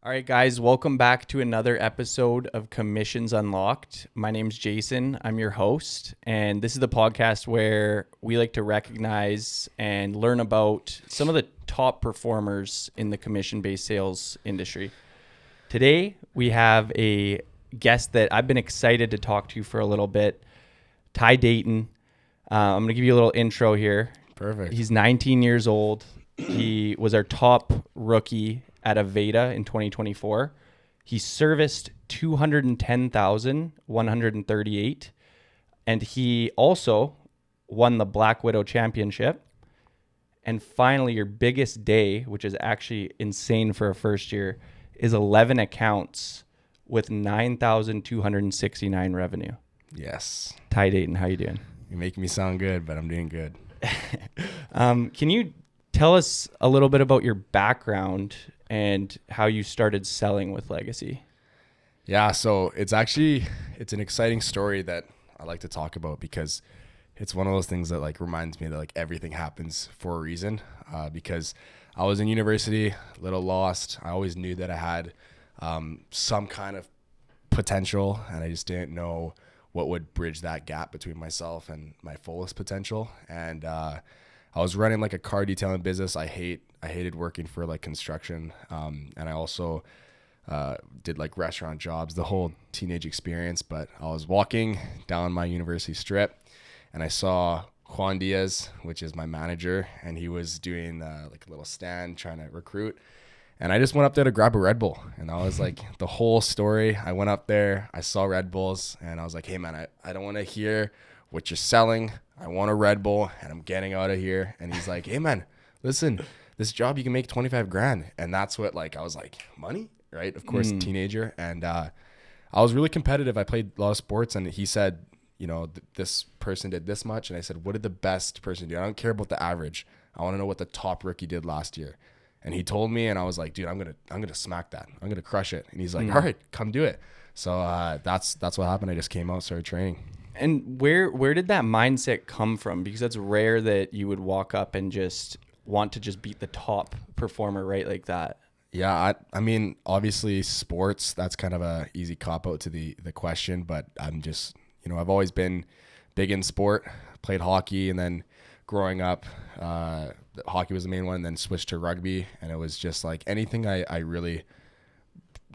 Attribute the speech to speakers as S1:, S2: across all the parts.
S1: All right, guys, welcome back to another episode of Commissions Unlocked. My name's Jason. I'm your host, and this is the podcast where we like to recognize and learn about some of the top performers in the commission-based sales industry. Today, we have a guest that I've been excited to talk to for a little bit, Ty Dayton. I'm going to give you a little intro here.
S2: Perfect.
S1: He's 19 years old. He was our top rookie at Avayda in 2024. He serviced 210,138, and he also won the Black Widow Championship. And finally, your biggest day, which is actually insane for a first year, is 11 accounts with 9,269 revenue.
S2: Yes.
S1: Ty Dayton, how you doing?
S2: You're making me sound good, but I'm doing good.
S1: Can you tell us a little bit about your background and how you started selling with Legacy?
S2: Yeah, so it's an exciting story that I like to talk about because it's one of those things that like reminds me that like everything happens for a reason. Because I was in university, a little lost. I always knew that I had some kind of potential, and I just didn't know what would bridge that gap between myself and my fullest potential. And I was running like a car detailing business. I hated working for like construction. And I also did like restaurant jobs, the whole teenage experience. But I was walking down my university strip and I saw Juan Diaz, which is my manager, and he was doing like a little stand trying to recruit. And I just went up there to grab a Red Bull. And that was like the whole story. I went up there, I saw Red Bulls, and I was like, hey man, I don't want to hear what you're selling. I want a Red Bull and I'm getting out of here. And he's like, hey man, listen, this job, you can make 25 grand. And that's what like, I was like, money, right? Of course, teenager. And I was really competitive. I played a lot of sports, and he said, you know, this person did this much. And I said, what did the best person do? I don't care about the average. I want to know what the top rookie did last year. And he told me, and I was like, dude, I'm gonna smack that. I'm gonna crush it. And he's like, all right, come do it. So that's what happened. I just came out, started training.
S1: And where did that mindset come from? Because that's rare that you would walk up and just want to just beat the top performer right like that.
S2: Yeah, I mean, obviously sports, that's kind of a easy cop out to the question, but I'm just, you know, I've always been big in sport, played hockey, and then growing up, hockey was the main one, and then switched to rugby. And it was just like anything I really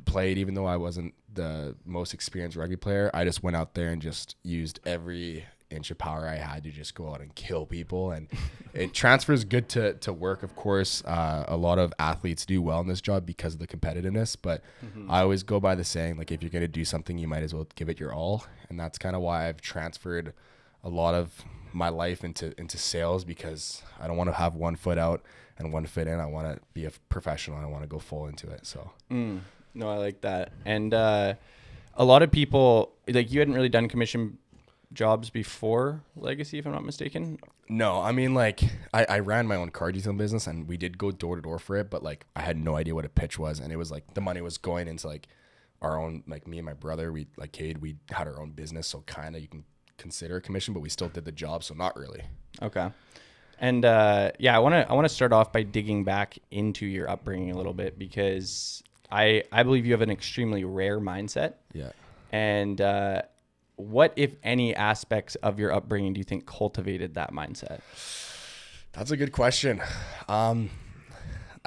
S2: played, even though I wasn't the most experienced rugby player, I just went out there and just used every inch of power I had to just go out and kill people. And it transfers good to work, of course. A lot of athletes do well in this job because of the competitiveness, but I always go by the saying, like, if you're going to do something, you might as well give it your all. And that's kind of why I've transferred a lot of my life into sales, because I don't want to have one foot out and one foot in. I want to be a professional. I want to go full into it. So
S1: No, I like that. And a lot of people, like, you hadn't really done commission jobs before Legacy, if I'm not mistaken.
S2: No, I mean, like, I ran my own car detailing business, and we did go door to door for it, but like I had no idea what a pitch was. And it was like the money was going into like our own, like me and my brother, we like Cade, we had our own business. So kind of you can consider a commission, but we still did the job. So not really.
S1: Okay. And yeah, I want to start off by digging back into your upbringing a little bit, because I believe you have an extremely rare mindset.
S2: Yeah.
S1: And what, if any, aspects of your upbringing do you think cultivated that mindset?
S2: That's a good question. I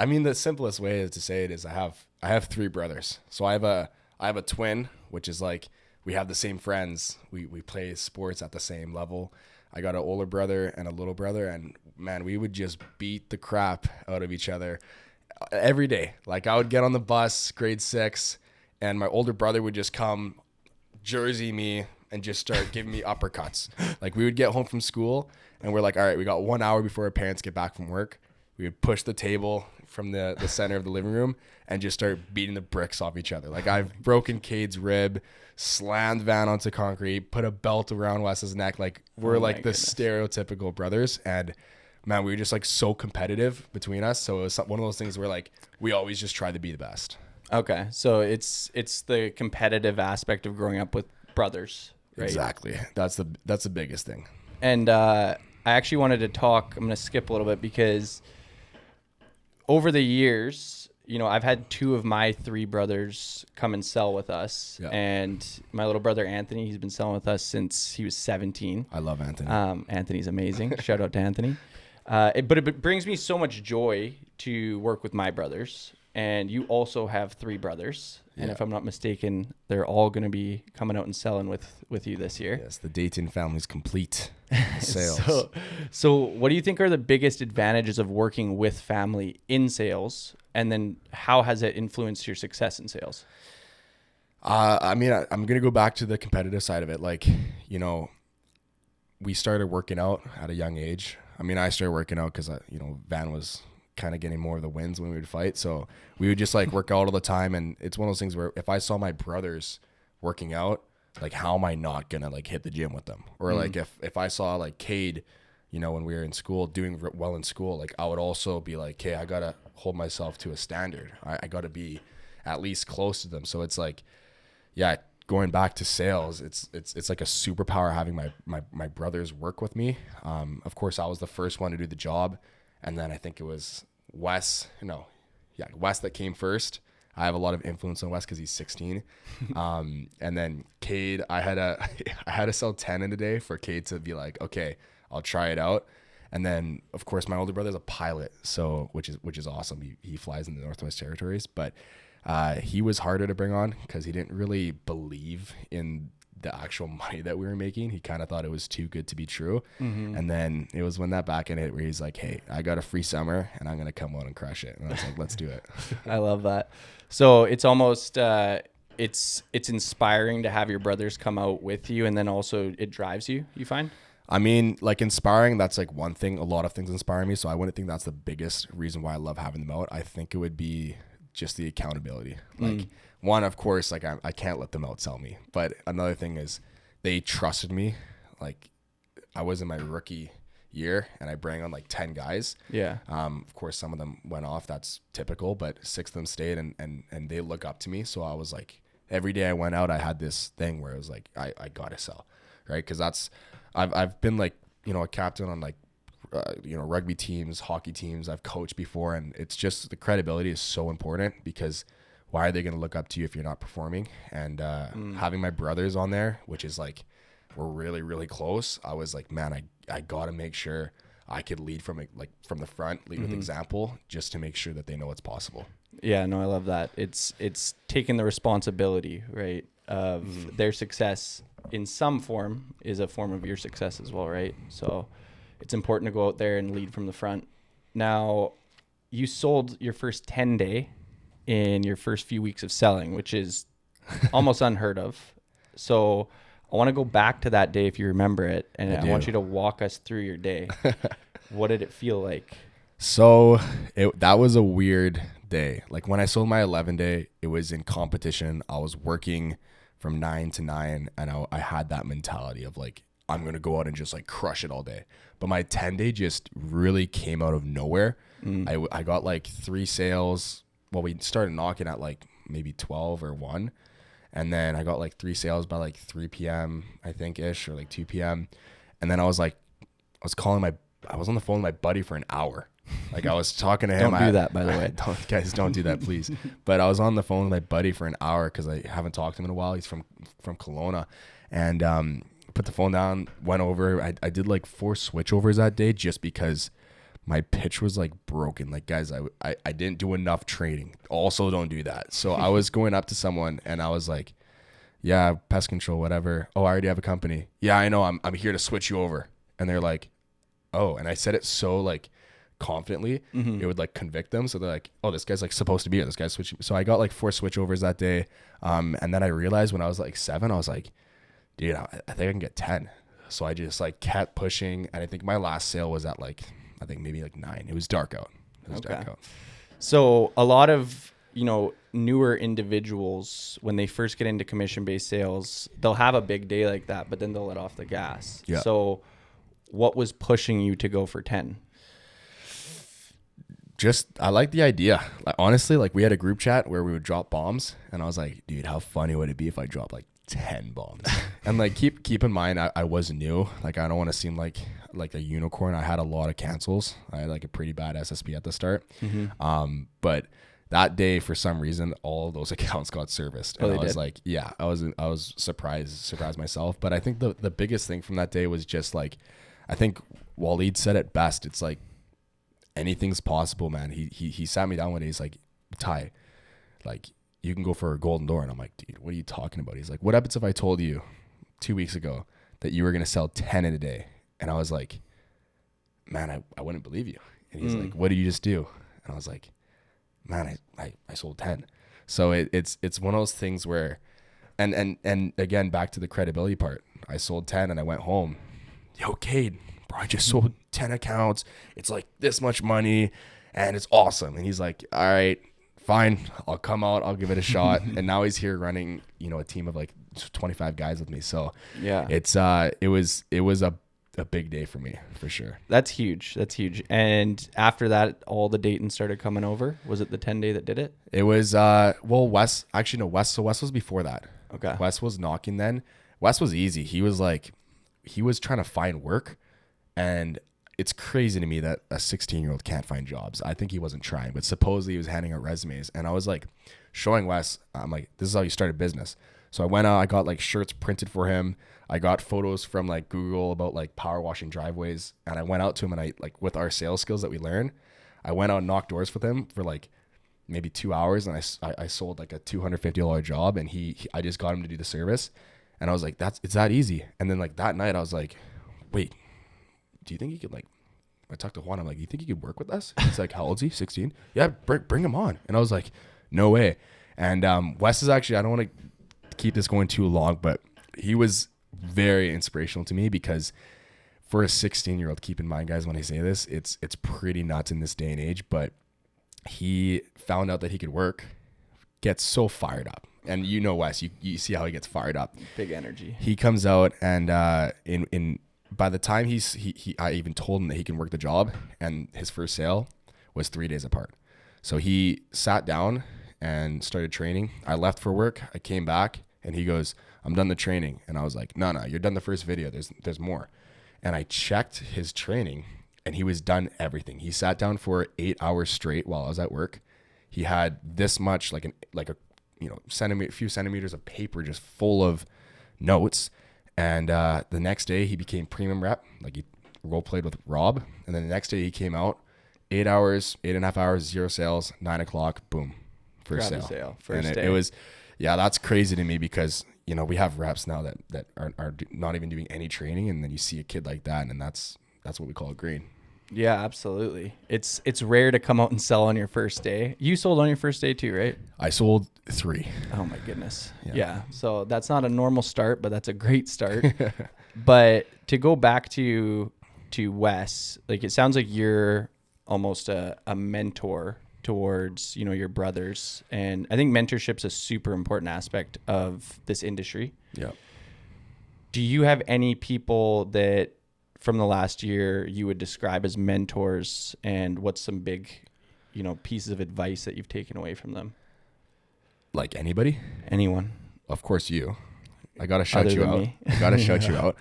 S2: mean, the simplest way to say it is I have three brothers. So I have a twin, which is like we have the same friends. We play sports at the same level. I got an older brother and a little brother, and man, we would just beat the crap out of each other every day. Like, I would get on the bus, grade 6, and my older brother would just come jersey me and just start giving me uppercuts. Like, we would get home from school and we're like, all right, we got 1 hour before our parents get back from work. We would push the table from the center of the living room and just start beating the bricks off each other. Like, I've broken Cade's rib, slammed Van onto concrete, put a belt around Wes's neck. Like, we're like the stereotypical brothers. And man, we were just like so competitive between us. So it was one of those things where like we always just tried to be the best.
S1: Okay. So it's the competitive aspect of growing up with brothers, right?
S2: Exactly. That's the biggest thing.
S1: And I actually wanted to talk, I'm going to skip a little bit, because over the years, I've had two of my three brothers come and sell with us.
S2: Yeah.
S1: And my little brother, Anthony, he's been selling with us since he was 17.
S2: I love Anthony.
S1: Anthony's amazing. Shout out to Anthony. But it brings me so much joy to work with my brothers. And you also have three brothers. And if I'm not mistaken, they're all going to be coming out and selling with you this year.
S2: Yes, the Dayton family's complete sales.
S1: So what do you think are the biggest advantages of working with family in sales? And then how has it influenced your success in sales?
S2: I'm going to go back to the competitive side of it. Like, we started working out at a young age. I started working out because, Van was kind of getting more of the wins when we would fight. So we would just like work out all the time. And it's one of those things where if I saw my brothers working out, like, how am I not going to like hit the gym with them? Or like if I saw like Cade, when we were in school doing well in school, like I would also be like, okay, I got to hold myself to a standard. I got to be at least close to them. So it's like, yeah, going back to sales, it's like a superpower having my brothers work with me. Of course, I was the first one to do the job. And then I think it was Wes that came first. I have a lot of influence on Wes because he's 16. And then Cade, I had to sell 10 in a day for Cade to be like, okay, I'll try it out. And then of course my older brother's a pilot, so which is awesome. He flies in the Northwest Territories, but he was harder to bring on because he didn't really believe in the actual money that we were making. He kind of thought it was too good to be true. And then it was when that back end hit where he's like, hey, I got a free summer and I'm going to come out and crush it. And I was like, let's do it.
S1: I love that. So it's almost, it's inspiring to have your brothers come out with you. And then also it drives you find?
S2: Like inspiring, that's like one thing. A lot of things inspire me. So I wouldn't think that's the biggest reason why I love having them out. I think it would be just the accountability. Like one, of course, like I can't let them outsell me. But another thing is they trusted me. Like I was in my rookie year and I bring on like 10 guys. Yeah. Of course, some of them went off. That's typical, but 6 of them stayed and they look up to me. So I was like, every day I went out, I had this thing where it was like, I gotta sell, right? Because I've been like, a captain on like, rugby teams, hockey teams. I've coached before, and it's just the credibility is so important because why are they going to look up to you if you're not performing? And having my brothers on there, which is like, we're really, really close. I was like, man, I got to make sure I could lead from the front, lead with example, just to make sure that they know it's possible. Yeah, no, I love that. It's taking the responsibility, right, of their success in some form is a form of your success as well, right? So it's important to go out there and lead from the front. Now, you sold your first 10 day in your first few weeks of selling, which is almost unheard of. So I want to go back to that day if you remember it, and I want you to walk us through your day. What did it feel like? So that was a weird day. Like when I sold my 11 day, it was in competition. I was working from 9 to 9, and I had that mentality of like, I'm going to go out and just like crush it all day. But my 10 day just really came out of nowhere. I got like 3 sales. Well, we started knocking at like maybe 12 or 1. And then I got like 3 sales by like 3 p.m. I think ish, or like 2 p.m. And then I was on the phone with my buddy for an hour. Like I was talking to him.
S1: Don't do that, by the way.
S2: Don't do that, please. But I was on the phone with my buddy for an hour because I haven't talked to him in a while. He's from Kelowna. And put the phone down, went over. I did like 4 switchovers that day just because my pitch was like broken. Like, guys, I didn't do enough training. Also, don't do that. So I was going up to someone and I was like, yeah, pest control, whatever. Oh, I already have a company. Yeah, I know. I'm here to switch you over. And they're like, oh. And I said it so like confidently, it would like convict them. So they're like, oh, this guy's like supposed to be here. This guy's switching. So I got like 4 switchovers that day. And then I realized when I was like 7, I was like, dude, I think I can get 10. So I just like kept pushing. And I think my last sale was at like, I think maybe like 9. It was dark out. Dark out. So a lot of, newer individuals, when they first get into commission-based sales, they'll have a big day like that, but then they'll let off the gas. Yeah. So what was pushing you to go for 10? I like the idea. Like, honestly, like we had a group chat where we would drop bombs and I was like, dude, how funny would it be if I dropped like 10 bombs? And like keep in mind I was new. Like I don't want to seem like a unicorn. I had a lot of cancels. I had like a pretty bad SSB at the start. But that day, for some reason, all those accounts got serviced. And I was like, yeah, I was surprised myself. But I think the biggest thing from that day was just like, I think Waleed said it best. It's like, anything's possible, man. He sat me down one day. He's like, Ty, like, you can go for a golden door. And I'm like, dude, what are you talking about? He's like, what happens if I told you 2 weeks ago that you were going to sell 10 in a day? And I was like, man, I wouldn't believe you. And he's like, what did you just do? And I was like, man, I sold 10. So it's one of those things where, and again, back to the credibility part, I sold 10 and I went home. Yo, Cade, bro, I just sold 10 accounts. It's like this much money and it's awesome. And he's like, all right, fine, I'll come out, I'll give it a shot. And now he's here running, a team of like 25 guys with me. So yeah, it was a big day for me, for sure.
S1: That's huge. And after that, all the Dayton started coming over. Was it the 10-day that did it?
S2: It was Wes. Actually, no, Wes. So Wes was before that.
S1: Okay.
S2: Wes was knocking then. Wes was easy. He was trying to find work, and it's crazy to me that a 16-year-old can't find jobs. I think he wasn't trying, but supposedly he was handing out resumes, and I was like showing Wes, I'm like, this is how you start a business. So I went out, I got like shirts printed for him. I got photos from like Google about like power washing driveways. And I went out to him, and I like, with our sales skills that we learned, I went out and knocked doors with him for like maybe 2 hours. And I sold like a $250 job, and I just got him to do the service. And I was like, it's that easy. And then like that night I was like, wait, do you think he could like, I talked to Juan, I'm like, you think he could work with us? He's like, how old is he? 16? Yeah, bring him on. And I was like, no way. And Wes is actually, I don't want to keep this going too long, but he was very inspirational to me, because for a 16-year-old, keep in mind, guys, when I say this, it's pretty nuts in this day and age, but he found out that he could work, gets so fired up. And Wes, you see how he gets fired up.
S1: Big energy.
S2: He comes out, and by the time I even told him that he can work the job, and his first sale was 3 days apart. So he sat down and started training. I left for work. I came back, and he goes, I'm done the training. And I was like, no, you're done the first video. There's more. And I checked his training, and he was done everything. He sat down for 8 hours straight while I was at work. He had this much, like a few centimeters of paper just full of notes. And the next day he became premium rep. Like, he role played with Rob. And then the next day he came out, 8 hours, 8.5 hours, 0 sales, 9 o'clock, boom, first sale. First day. It was, yeah, that's crazy to me, because we have reps now that are not even doing any training, and then you see a kid like that, and that's what we call green.
S1: Yeah, absolutely. It's rare to come out and sell on your first day. You sold on your first day too, right?
S2: I sold 3.
S1: Oh my goodness. Yeah. So that's not a normal start, but that's a great start. But to go back to Wes, like, it sounds like you're almost a mentor towards, your brothers. And I think mentorship's a super important aspect of this industry.
S2: Yeah.
S1: Do you have any people that from the last year you would describe as mentors, and what's some big, pieces of advice that you've taken away from them?
S2: Like anybody?
S1: Anyone.
S2: Of course you. I got to shout you out. I got to shout you out.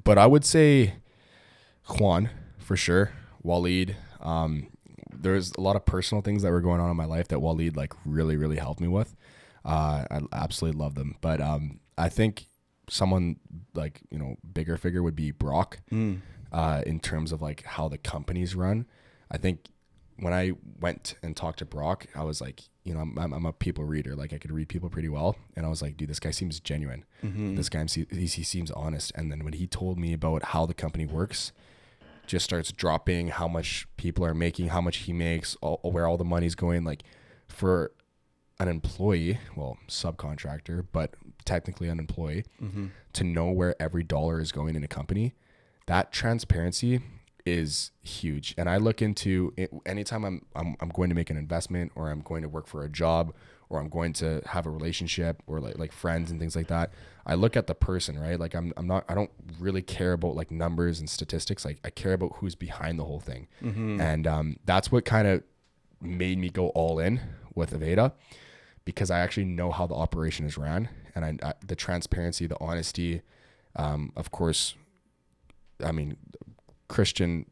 S2: But I would say Juan, for sure. Waleed. There's a lot of personal things that were going on in my life that Waleed like really, really helped me with. I absolutely love them. But I think someone like, bigger figure would be Brock in terms of like how the companies run. I think when I went and talked to Brock, I was like, I'm a people reader. Like, I could read people pretty well. And I was like, dude, this guy seems genuine. Mm-hmm. This guy, he seems honest. And then when he told me about how the company works, just starts dropping how much people are making, how much he makes, where all the money's going. Like, for an employee, well, subcontractor, but technically an employee, to know where every dollar is going in a company, that transparency is huge. And I look into it anytime I'm going to make an investment, or I'm going to work for a job, or I'm going to have a relationship, or like friends and things like that. I look at the person, right? Like, I don't really care about like numbers and statistics. Like, I care about who's behind the whole thing. And that's what kind of made me go all in with Avayda, because I actually know how the operation is ran, and the transparency, the honesty, of course, I mean, Christian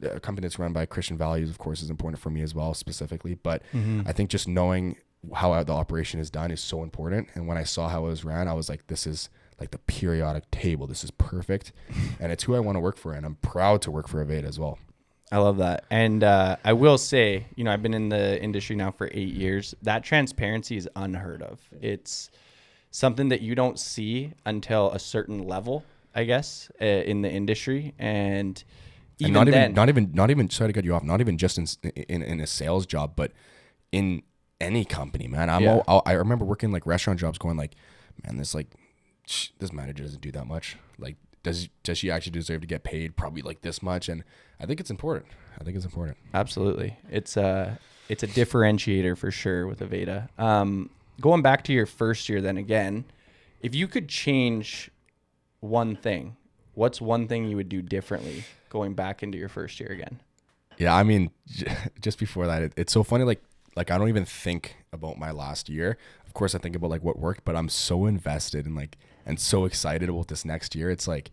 S2: a company that's run by Christian values, of course, is important for me as well, specifically. But
S1: Mm-hmm.
S2: I think just knowing how the operation is done is so important. And when I saw how it was ran, I was like, this is like the periodic table. This is perfect. And it's who I want to work for. And I'm proud to work for Avayda as well.
S1: I love that. And I will say, I've been in the industry now for 8 years. That transparency is unheard of. It's something that you don't see until a certain level, I guess, in the industry. And even
S2: not even sorry to cut you off, not even just in a sales job, but in any company, man. I remember working like restaurant jobs going like, man, this manager doesn't do that much. Like, does she actually deserve to get paid probably like this much? And I think it's important.
S1: Absolutely. It's a differentiator for sure with Avayda. Going back to your first year then again, if you could change one thing, what's one thing you would do differently going back into your first year again?
S2: Yeah, I mean, just before that, it's so funny. Like I don't even think about my last year. Of course, I think about like what worked, but I'm so invested and so excited about this next year. It's like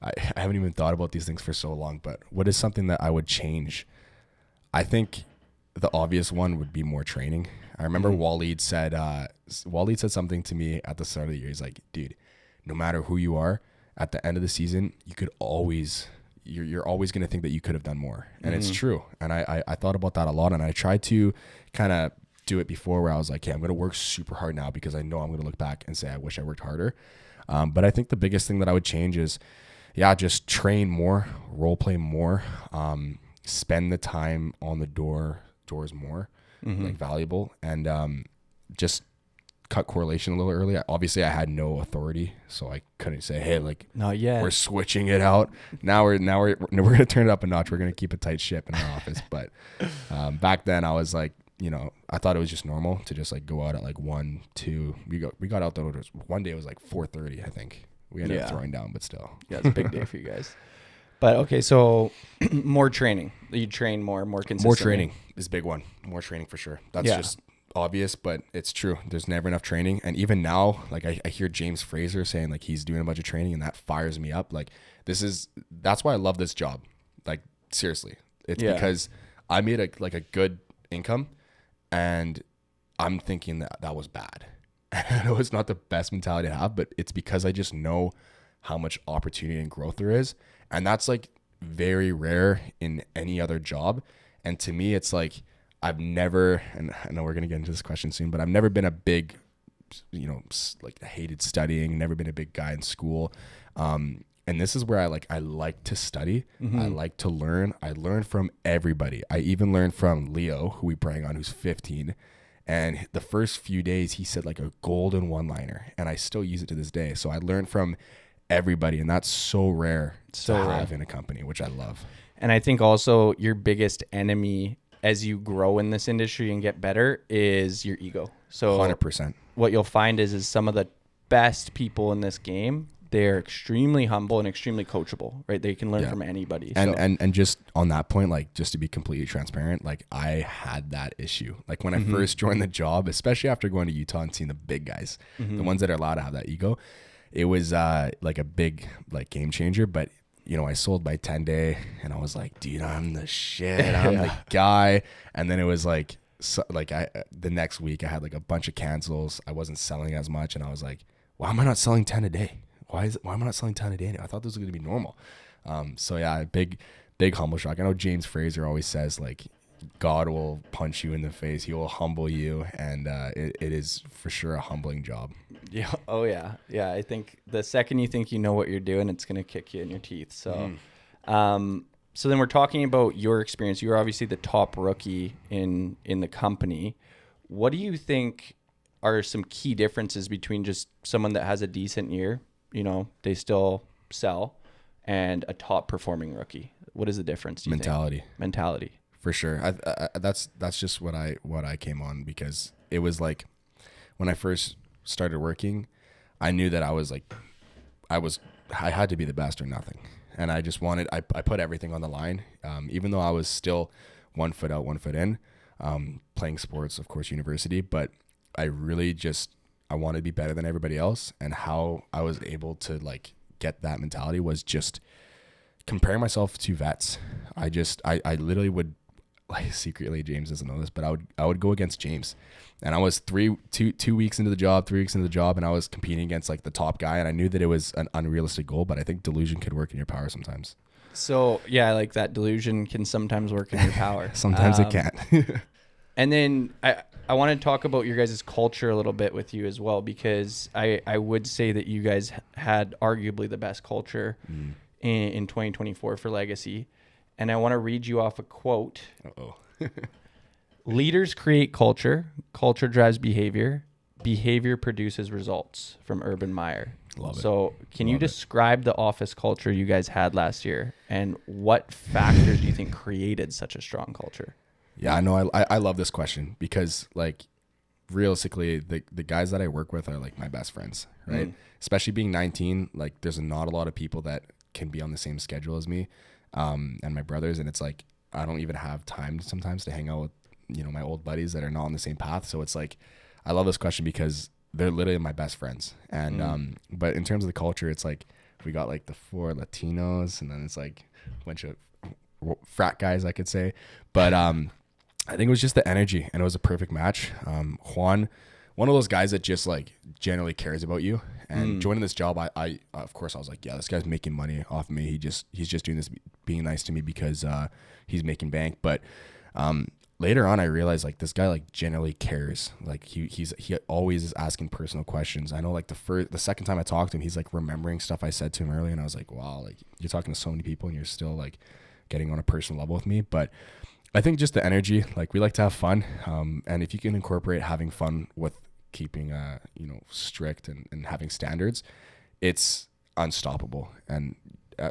S2: I haven't even thought about these things for so long. But what is something that I would change? I think the obvious one would be more training. I remember Waleed said something to me at the start of the year. He's like, dude, no matter who you are, at the end of the season, you're always going to think that you could have done more. And it's true. And I thought about that a lot. And I tried to kind of do it before where I was like, hey, I'm going to work super hard now because I know I'm going to look back and say, I wish I worked harder. But I think the biggest thing that I would change is, just train more, role play more, spend the time on the doors more, like valuable, and just cut correlation a little early. Obviously, I had no authority, so I couldn't say, hey, like,
S1: not yet.
S2: We're switching it out. Now we're gonna turn it up a notch. We're gonna keep a tight ship in our office. But back then, I was like, I thought it was just normal to just like go out at like 1, 2. We got out there. One day it was like 4:30, I think. We ended up throwing down, but still.
S1: Yeah, it's a big day for you guys. But okay, so more training. You train more consistently.
S2: More training is a big one. More training for sure. That's just obvious, but it's true. There's never enough training. And even now, like I hear James Fraser saying like he's doing a bunch of training, and that fires me up. Like that's why I love this job. Like seriously, it's because I made a good income, and I'm thinking that was bad. I know it's not the best mentality to have, but it's because I just know how much opportunity and growth there is. And that's like very rare in any other job. And to me, it's like, I've never, and I know we're going to get into this question soon, but I've never been a big, like hated studying, never been a big guy in school. And this is where I like to study. I like to learn. I learn from everybody. I even learned from Leo, who we bring on, who's 15. And the first few days he said like a golden one-liner, and I still use it to this day. So I learned from everybody, and that's so rare to have in a company, which I love.
S1: And I think also your biggest enemy as you grow in this industry and get better is your ego. So
S2: 100%.
S1: What you'll find is some of the best people in this game, they're extremely humble and extremely coachable, right? They can learn from anybody.
S2: And just on that point, like just to be completely transparent, like I had that issue. Like when I first joined the job, especially after going to Utah and seeing the big guys, the ones that are allowed to have that ego, it was like a big like game changer. But I sold by 10 day, and I was like, dude, I'm the shit. I'm the guy. And then it was like, the next week I had like a bunch of cancels. I wasn't selling as much, and I was like, why am I not selling 10 a day? Why am I not selling 10 a day? I thought this was going to be normal. So yeah, big humble shock. I know James Fraser always says like, God will punch you in the face. He will humble you. And it is for sure a humbling job.
S1: Yeah. Oh yeah. Yeah. I think the second you think you know what you're doing, it's going to kick you in your teeth. So, so then we're talking about your experience. You're obviously the top rookie in the company. What do you think are some key differences between just someone that has a decent year, they still sell, and a top performing rookie? What is the difference?
S2: Mentality.
S1: For
S2: sure. That's just what I came on, because it was like when I first started working, I knew that I had to be the best or nothing. And I just I put everything on the line. Even though I was still 1 foot out, 1 foot in, playing sports, of course, university, but I really I wanted to be better than everybody else. And how I was able to like get that mentality was just comparing myself to vets. I literally would, like, secretly, James doesn't know this, but I would go against James, and I was 2 weeks into the job, 3 weeks into the job, and I was competing against like the top guy, and I knew that it was an unrealistic goal, but I think delusion could work in your power sometimes.
S1: So yeah, like that delusion can sometimes work in your power.
S2: Sometimes it can't.
S1: And then I want to talk about your guys' culture a little bit with you as well, because I would say that you guys had arguably the best culture in 2024 for Legacy. And I want to read you off a quote.
S2: Uh-oh.
S1: Leaders create culture. Culture drives behavior. Behavior produces results, from Urban Meyer.
S2: Love it.
S1: So can you describe the office culture you guys had last year, and what factors do you think created such a strong culture?
S2: Yeah, I know. I love this question because, like, realistically, the guys that I work with are like my best friends, right? Especially being 19, like there's not a lot of people that can be on the same schedule as me, and my brothers. And it's like, I don't even have time sometimes to hang out with, you know, my old buddies that are not on the same path. So it's like, I love this question because they're literally my best friends. And, but in terms of the culture, it's like, we got like the 4 Latinos, and then it's like a bunch of frat guys, I could say. But, I think it was just the energy, and it was a perfect match. Juan, one of those guys that just like generally cares about you. And joining this job, I of course I was like, yeah, this guy's making money off of me. He's just doing this, being nice to me because he's making bank. But later on, I realized like this guy like generally cares. Like he always is asking personal questions. I know like the second time I talked to him, he's like remembering stuff I said to him earlier, and I was like, wow, like you're talking to so many people and you're still like getting on a personal level with me. But I think just the energy, like we like to have fun. And if you can incorporate having fun with keeping, you know, strict and having standards, it's unstoppable. And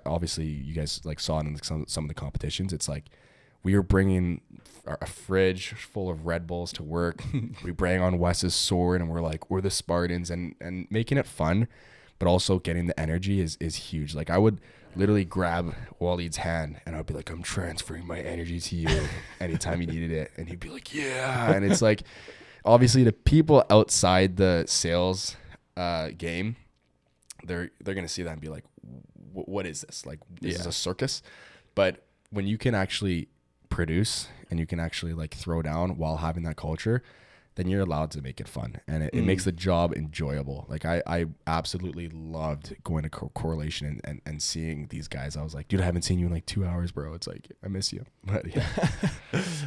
S2: obviously you guys like saw it in some of the competitions. It's like we were bringing a fridge full of Red Bulls to work. We bring on Wes's sword, and we're like, we're the Spartans, and making it fun, but also getting the energy is huge. Like I would literally grab Waleed's hand and I'd be like, I'm transferring my energy to you anytime you needed it. And he'd be like, yeah. And it's like, obviously the people outside the sales game, they're going to see that and be like, what is this? Like, this is a circus. But when you can actually produce and you can actually like throw down while having that culture, then you're allowed to make it fun, and it makes the job enjoyable. Like I absolutely loved going to correlation and seeing these guys. I was like, dude, I haven't seen you in like 2 hours, bro. It's like, I miss you. But yeah.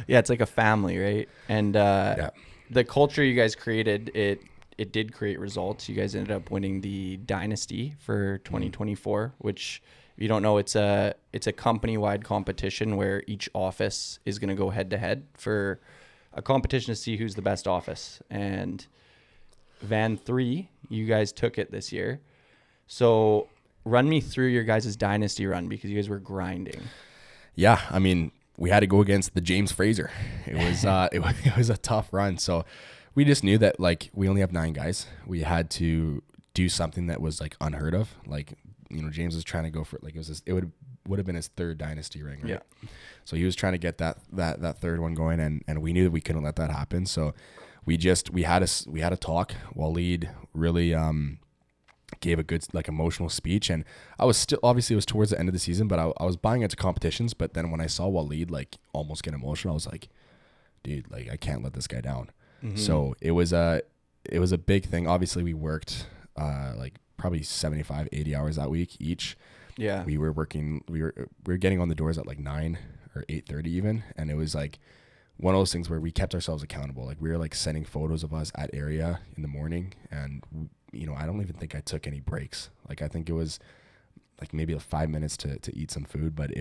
S1: Yeah, it's like a family, right? And the culture you guys created, it did create results. You guys ended up winning the Dynasty for 2024, which, if you don't know, it's a company-wide competition where each office is going to go head-to-head for a competition to see who's the best office. And Van 3, you guys took it this year. So run me through your guys' Dynasty run, because you guys were grinding.
S2: Yeah, I mean, we had to go against the James Fraser. It was it was a tough run. So we just knew that like we only have 9 guys. We had to do something that was like unheard of. Like, you know, James was trying to go for like it would have been his 3rd Dynasty ring, right? Yeah. So he was trying to get that 3rd one going, and we knew that we couldn't let that happen. So we had a talk. Waleed really gave a good like emotional speech, and I was still, obviously it was towards the end of the season, but I was buying into competitions. But then when I saw Waleed like almost get emotional, I was like, dude, like I can't let this guy down. So it was a big thing. Obviously we worked like probably 75, 80 hours that week each. Yeah. We were getting on the doors at like 9 or 8:30 even. And it was like one of those things where we kept ourselves accountable. Like we were like sending photos of us at area in the morning. And, you know, I don't even think I took any breaks. Like I think it was like maybe 5 minutes to eat some food, but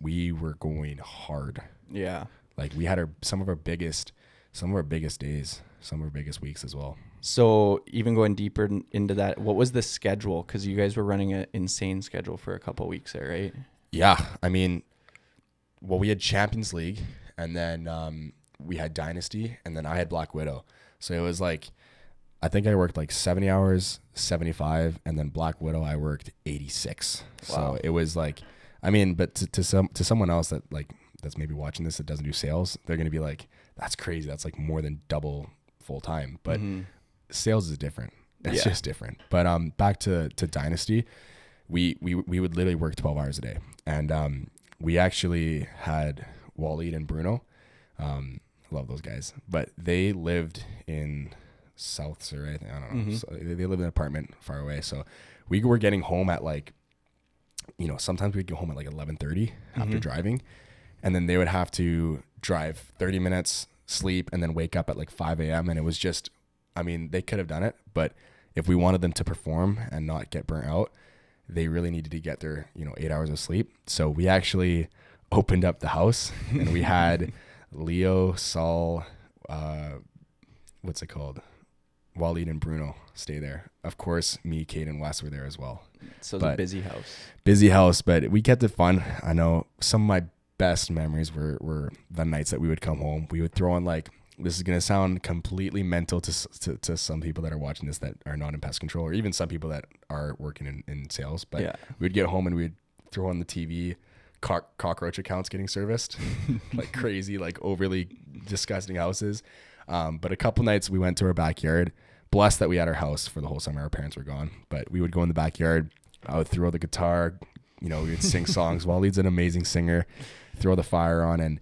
S2: we were going hard. Yeah. Like we had some of our biggest days, some of our biggest weeks as well.
S1: So even going deeper into that, what was the schedule? Because you guys were running an insane schedule for a couple of weeks there, right?
S2: Yeah. I mean, well, we had Champions League, and then we had Dynasty, and then I had Black Widow. So it was like, I think I worked like 70 hours, 75, and then Black Widow I worked 86. Wow. So it was like, I mean, but to someone else that like that's maybe watching this that doesn't do sales, they're gonna be like, that's crazy. That's like more than double full time. But sales is different. It's just different. But back to Dynasty, we would literally work 12 hours a day. And we actually had Waleed and Bruno. Love those guys. But they lived in South Surrey, I think. I don't know. So they lived in an apartment far away. So we were getting home at like, sometimes we'd go home at like 11:30 after driving. And then they would have to drive 30 minutes, sleep, and then wake up at like 5 a.m. And it was just, they could have done it. But if we wanted them to perform and not get burnt out, they really needed to get their, 8 hours of sleep. So we actually opened up the house and we had Leo, Saul, what's it called? Waleed and Bruno stay there. Of course, me, Kate, and Wes were there as well.
S1: So it's a busy house.
S2: Busy house, but we kept it fun. I know some of my best memories were the nights that we would come home. We would throw on this is going to sound completely mental to some people that are watching this that are not in pest control, or even some people that are working in sales. But we would get home and we'd throw on the TV, cockroach accounts getting serviced, like crazy, like overly disgusting houses. But a couple nights we went to our backyard. Blessed that we had our house for the whole summer. Our parents were gone, but we would go in the backyard. I would throw the guitar, we would sing songs. Waleed's an amazing singer. Throw the fire on, and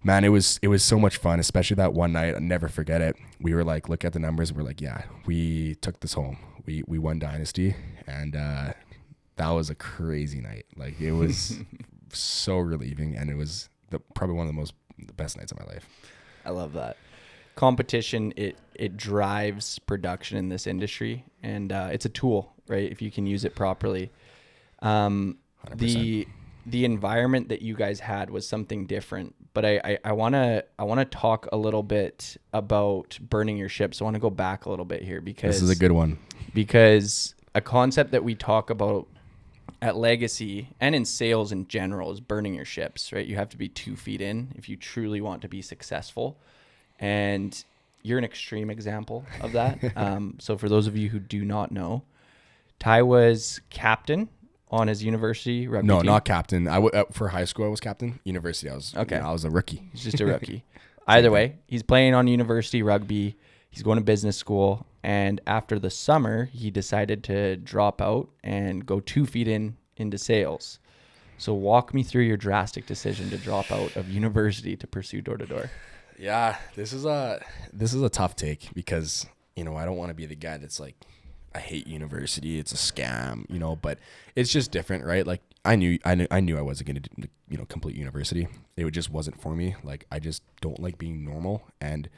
S2: man, it was so much fun, especially that one night. I'll never forget it. We were like, look at the numbers. We're like, yeah, we took this home. We won Dynasty, and that was a crazy night. Like, it was so relieving, and it was probably one of the best nights of my life.
S1: I love that. Competition, it drives production in this industry, and it's a tool, right? If you can use it properly. 100%. The environment that you guys had was something different, but I want to talk a little bit about burning your ships. I want to go back a little bit here because
S2: this is a good one.
S1: Because a concept that we talk about at Legacy and in sales in general is burning your ships, right? You have to be 2 feet in if you truly want to be successful. And you're an extreme example of that. So for those of you who do not know, Ty was captain on his university rugby team.
S2: Not captain. For high school, I was captain. University, I was I was a rookie.
S1: He's just a rookie. Either way, he's playing on university rugby. He's going to business school. And after the summer, he decided to drop out and go 2 feet into sales. So walk me through your drastic decision to drop out of university to pursue door-to-door.
S2: Yeah, this is a tough take because, I don't want to be the guy that's like, I hate university. It's a scam, but it's just different, right? Like I knew I wasn't going to, complete university. It just wasn't for me. Like, I just don't like being normal. And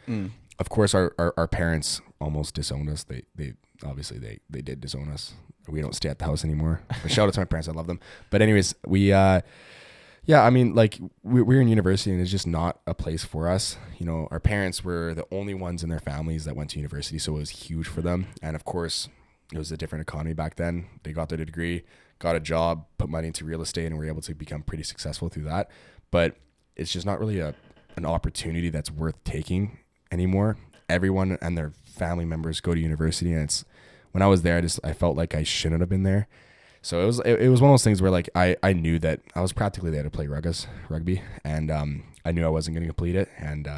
S2: of course our parents almost disowned us. They obviously they did disown us. We don't stay at the house anymore. But shout out to my parents. I love them. But anyways, we're in university and it's just not a place for us. Our parents were the only ones in their families that went to university. So it was huge for them. And of course, it was a different economy back then. They got their degree, got a job, put money into real estate, and were able to become pretty successful through that. But it's just not really an opportunity that's worth taking anymore. Everyone and their family members go to university, and when I was there, I felt like I shouldn't have been there. So it was one of those things where like I knew that I was practically there to play rugby, and I knew I wasn't going to complete it, and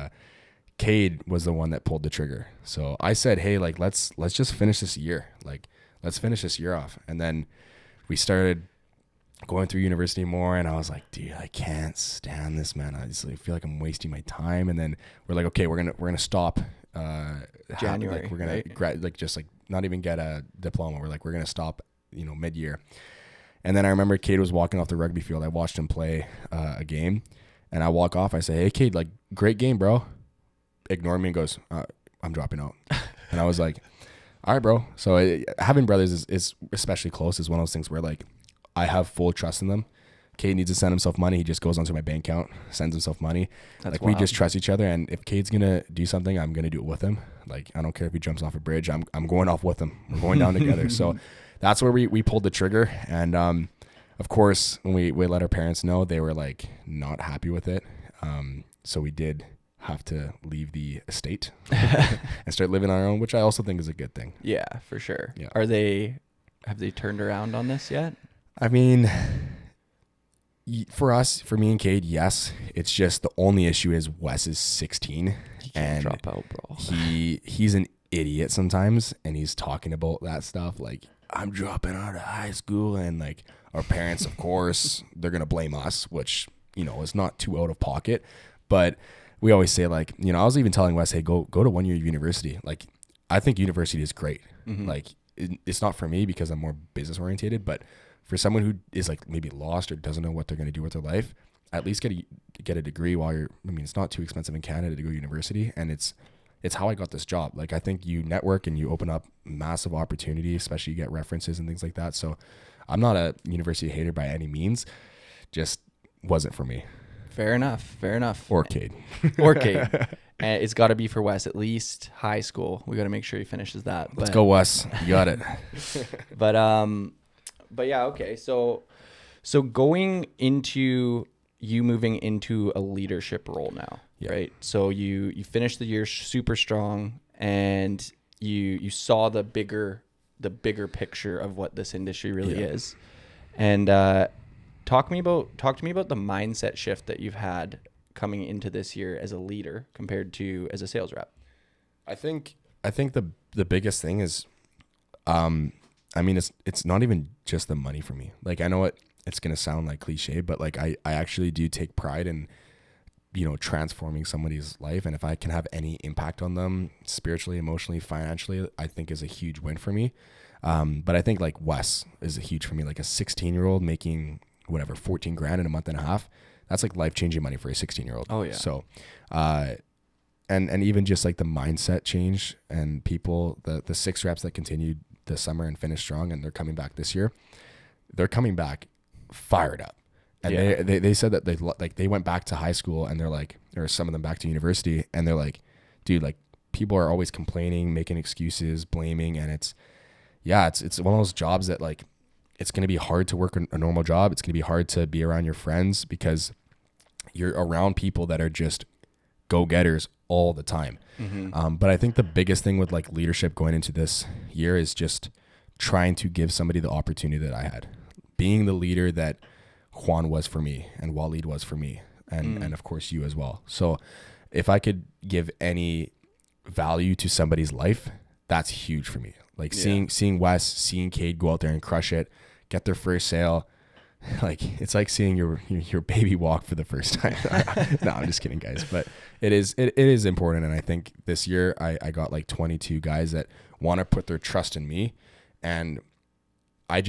S2: Cade was the one that pulled the trigger. So I said, hey, like let's just finish this year. Like, let's finish this year off. And then we started going through university more, and I was like, dude, I can't stand this, man. I feel like I'm wasting my time. And then we're like, okay, we're gonna stop
S1: January.
S2: Like, we're gonna just not even get a diploma. We're gonna stop, mid-year. And then I remember Cade was walking off the rugby field. I watched him play a game, and I walk off. I say, hey, Cade, like, great game, bro. Ignored me and goes, I'm dropping out. And I was like, all right, bro. So having brothers is especially close is one of those things where like I have full trust in them. Cade needs to send himself money. He just goes onto my bank account, sends himself money.
S1: That's
S2: like
S1: wild.
S2: We just trust each other. And if Cade's going to do something, I'm going to do it with him. Like, I don't care if he jumps off a bridge. I'm going off with him. We're going down together. So that's where we pulled the trigger. And of course, when we let our parents know, they were like not happy with it. So we did have to leave the estate and start living on our own, which I also think is a good thing.
S1: Yeah, for sure.
S2: Yeah.
S1: Have they turned around on this yet?
S2: I mean, for me and Cade, yes. It's just the only issue is Wes is 16
S1: He can't
S2: and
S1: drop out, bro.
S2: he's an idiot sometimes, and he's talking about that stuff. Like, I'm dropping out of high school, and like our parents, of course, they're gonna blame us, which is not too out of pocket, but we always say like, I was even telling Wes, hey, go to 1 year of university. Like, I think university is great. Like, it's not for me because I'm more business orientated, but for someone who is like maybe lost or doesn't know what they're going to do with their life, at least get a degree while it's not too expensive in Canada to go to university. And it's how I got this job. Like, I think you network and you open up massive opportunity, especially you get references and things like that. So I'm not a university hater by any means, just wasn't for me.
S1: Fair enough.
S2: Or Cade.
S1: And it's got to be for Wes, at least high school. We got to make sure he finishes that.
S2: Let's go, Wes. You got it.
S1: But yeah, okay. So going into you moving into a leadership role now, right? So you finished the year super strong, and you saw the bigger picture of what this industry really is. And talk to me about the mindset shift that you've had coming into this year as a leader compared to as a sales rep.
S2: I think the biggest thing is, it's not even just the money for me. Like, I know it's going to sound like cliche, but like I actually do take pride in, transforming somebody's life. And if I can have any impact on them spiritually, emotionally, financially, I think is a huge win for me. But I think like Wes is a huge for me, like a 16-year-old making whatever, 14 grand in a month and a half. That's like life-changing money for a 16-year-old.
S1: Oh yeah.
S2: So, and even just like the mindset change, and people, the 6 reps that continued this summer and finished strong, and they're coming back this year, they're coming back fired up. And they said that they went back to high school, and they're like, or some of them back to university, and they're like, dude, like people are always complaining, making excuses, blaming. And it's one of those jobs that like, it's going to be hard to work a normal job. It's going to be hard to be around your friends because you're around people that are just go-getters all the time. But I think the biggest thing with like leadership going into this year is just trying to give somebody the opportunity that I had, being the leader that Juan was for me and Waleed was for me, and of course you as well. So if I could give any value to somebody's life, that's huge for me. Like seeing Wes, seeing Cade go out there and crush it, get their first sale. Like, it's like seeing your baby walk for the first time. No, I'm just kidding, guys. But it is important. And I think this year I got like 22 guys that want to put their trust in me. And I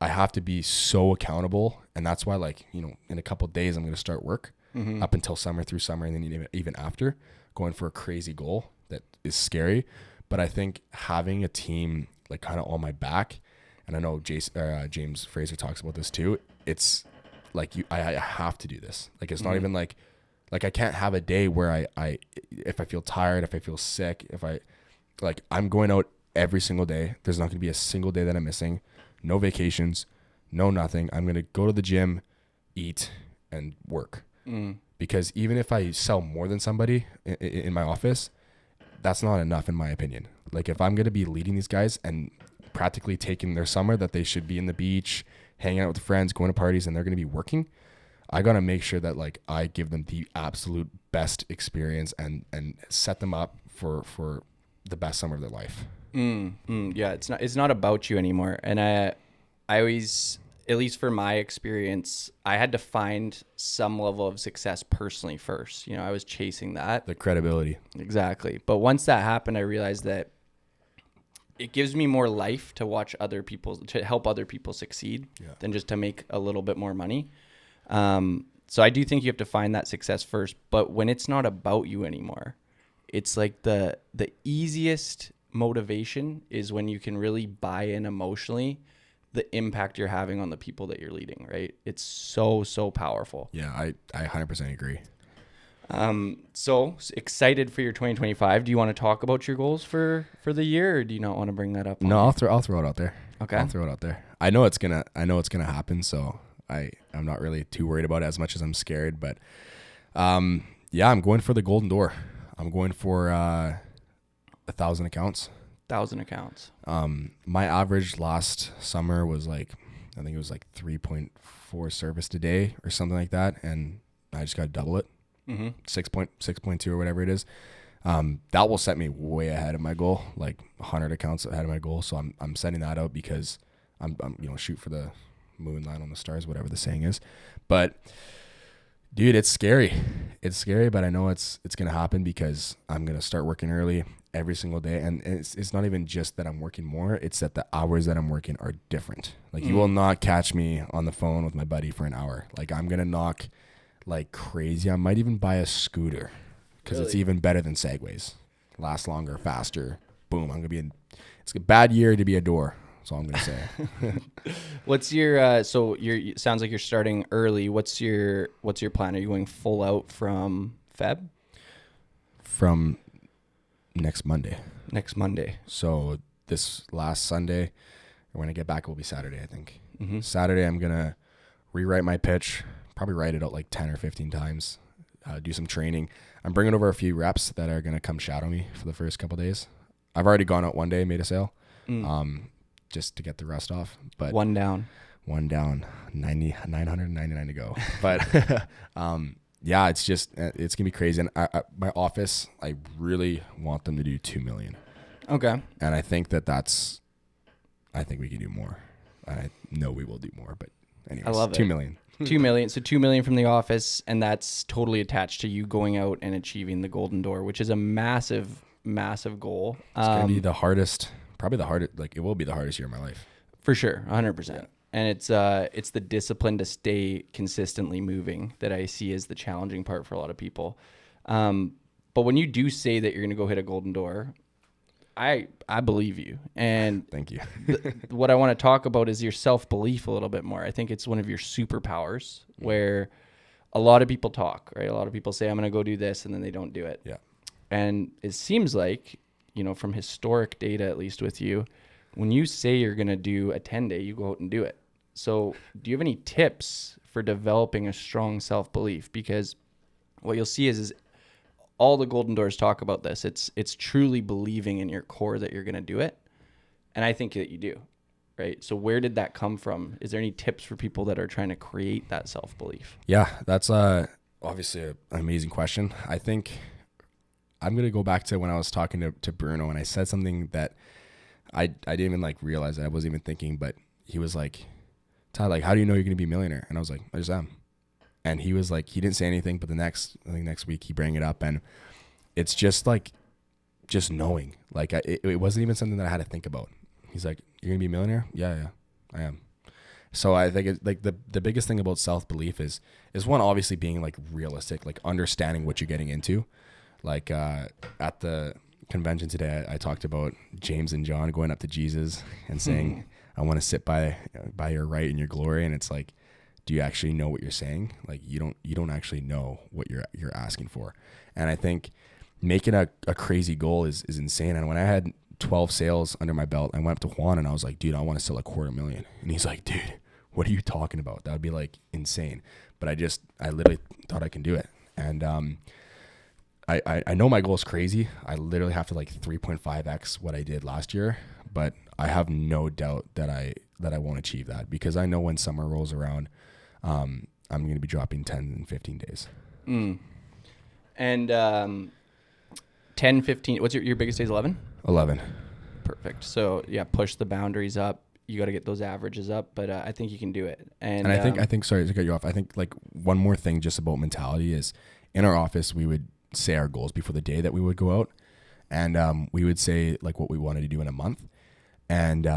S2: have to be so accountable. And that's why, like, in a couple of days, I'm going to start work up until through summer. And then even after, going for a crazy goal that is scary. But I think having a team like kind of on my back, and I know James Fraser talks about this too. It's like I have to do this. Like, it's not even like I can't have a day where I if I feel tired, if I feel sick, I'm going out every single day. There's not going to be a single day that I'm missing. No vacations, no nothing. I'm going to go to the gym, eat, and work. Because even if I sell more than somebody in my office, that's not enough in my opinion. Like, if I'm going to be leading these guys and practically taking their summer that they should be in the beach, hanging out with friends, going to parties, and they're going to be working, I got to make sure that like I give them the absolute best experience and set them up for the best summer of their life.
S1: Yeah, it's not about you anymore. And I always, at least for my experience, I had to find some level of success personally first. I was chasing that.
S2: The credibility.
S1: Exactly. But once that happened, I realized that it gives me more life to help other people succeed than just to make a little bit more money. So I do think you have to find that success first. But when it's not about you anymore, it's like the easiest motivation is when you can really buy in emotionally the impact you're having on the people that you're leading, right? It's so powerful.
S2: Yeah, I 100% agree.
S1: So excited for your 2025. Do you want to talk about your goals for the year, or do you not want to bring that up?
S2: No, I'll throw it out there.
S1: Okay.
S2: I'll throw it out there. I know it's gonna happen, so I'm not really too worried about it as much as I'm scared, but I'm going for the golden door. I'm going for 1,000 accounts.
S1: 1,000 accounts.
S2: My average last summer was like, I think it was like 3.4 serviced a day or something like that, and I just got to double it. 6.2 or whatever it is. That will set me way ahead of my goal, like 100 accounts ahead of my goal. So I'm setting that out because I'm shoot for the moon, land on the stars, whatever the saying is. But dude, it's scary. It's scary, but I know it's going to happen because I'm going to start working early every single day. And it's not even just that I'm working more. It's that the hours that I'm working are different. Like you will not catch me on the phone with my buddy for an hour. Like I'm going to knock like crazy. I might even buy a scooter because it's even better than Segways. Last longer, faster. Boom. It's a bad year to be a door. That's all I'm going to say.
S1: What's your, sounds like you're starting early. What's your plan? Are you going full out from Feb?
S2: From next Monday.
S1: Next Monday.
S2: So this last Sunday, or when I get back, it will be Saturday, I think.
S1: Mm-hmm.
S2: Saturday, I'm going to rewrite my pitch, probably write it out like 10 or 15 times, do some training. I'm bringing over a few reps that are going to come shadow me for the first couple of days. I've already gone out one day, made a sale. Just to get the rust off, but one down, 999 to go. But yeah, it's gonna be crazy. And my office, I really want them to do 2 million.
S1: Okay.
S2: And I think I think we can do more. I know we will do more, but anyways,
S1: I love
S2: 2
S1: it.
S2: million.
S1: 2 million. So 2 million from the office, and that's totally attached to you going out and achieving the golden door, which is a massive, massive goal.
S2: It's gonna be the hardest. Probably the hardest, like it will be the hardest year of my life.
S1: For sure, 100%. Yeah. And it's the discipline to stay consistently moving that I see as the challenging part for a lot of people. But when you do say that you're going to go hit a golden door, I believe you. And
S2: thank you.
S1: What I want to talk about is your self-belief a little bit more. I think it's one of your superpowers where a lot of people talk, right? A lot of people say, I'm going to go do this, and then they don't do it.
S2: Yeah.
S1: And it seems like, from historic data, at least with you, when you say you're going to do a 10-day, you go out and do it. So do you have any tips for developing a strong self-belief? Because what you'll see is all the golden doors talk about this. It's truly believing in your core that you're going to do it. And I think that you do, right? So where did that come from? Is there any tips for people that are trying to create that self-belief?
S2: Yeah, that's obviously an amazing question. I think I'm going to go back to when I was talking to Bruno, and I said something that I didn't even like realize that I wasn't even thinking, but he was like, Ty, like, how do you know you're going to be a millionaire? And I was like, I just am. And he was like, he didn't say anything, but I think next week he bring it up, and it's just like, just knowing, like it wasn't even something that I had to think about. He's like, you're going to be a millionaire? Yeah, I am. So I think it's like the biggest thing about self-belief is one, obviously being like realistic, like understanding what you're getting into. Like at the convention today, I talked about James and John going up to Jesus and saying, I want to sit by your right in your glory. And it's like, do you actually know what you're saying? Like you don't actually know what you're asking for. And I think making a crazy goal is insane. And when I had 12 sales under my belt, I went up to Juan and I was like, dude, I want to sell $250,000. And he's like, dude, what are you talking about? That would be like insane. But I literally thought I can do it. And I know my goal is crazy. I literally have to like 3.5x what I did last year, but I have no doubt that I won't achieve that because I know when summer rolls around, I'm going to be dropping 10 and 15 days.
S1: And 10, 15, what's your biggest days? 11?
S2: 11.
S1: Perfect. So yeah, push the boundaries up. You got to get those averages up, but I think you can do it. And
S2: I think, sorry to cut you off. I think like one more thing just about mentality is in our office, we would say our goals before the day that we would go out. And we would say like what we wanted to do in a month. And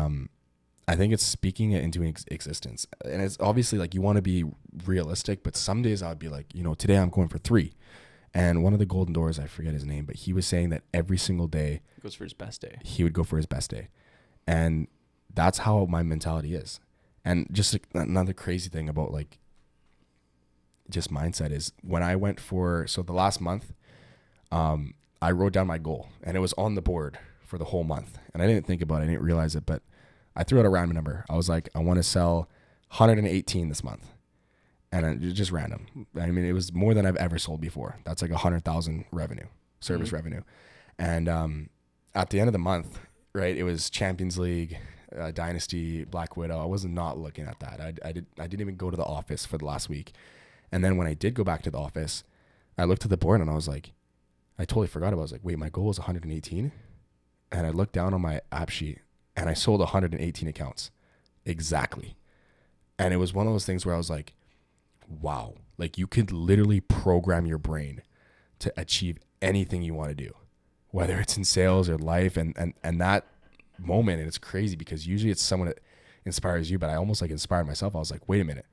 S2: I think it's speaking it into existence. And it's obviously like you want to be realistic, but some days I would be like, today I'm going for 3. And one of the golden doors, I forget his name, but he was saying that every single day
S1: he goes for his best day.
S2: He would go for his best day. And that's how my mentality is. And just another crazy thing about like just mindset is when I went so the last month, I wrote down my goal and it was on the board for the whole month. And I didn't think about it. I didn't realize it, but I threw out a random number. I was like, I want to sell 118 this month. And it just random. I mean, it was more than I've ever sold before. That's like 100,000 revenue, service revenue. And at the end of the month, right, it was Champions League, Dynasty, Black Widow. I was not looking at that. I didn't even go to the office for the last week. And then when I did go back to the office, I looked at the board and I was like, I totally forgot about it. I was like, wait, my goal is 118. And I looked down on my app sheet and I sold 118 accounts. exactly. And it was one of those things where I was like, wow, like you could literally program your brain to achieve anything you want to do, whether it's in sales or life. And that moment, and it's crazy because usually it's someone that inspires you, but I almost like inspired myself. I was like, wait a minute.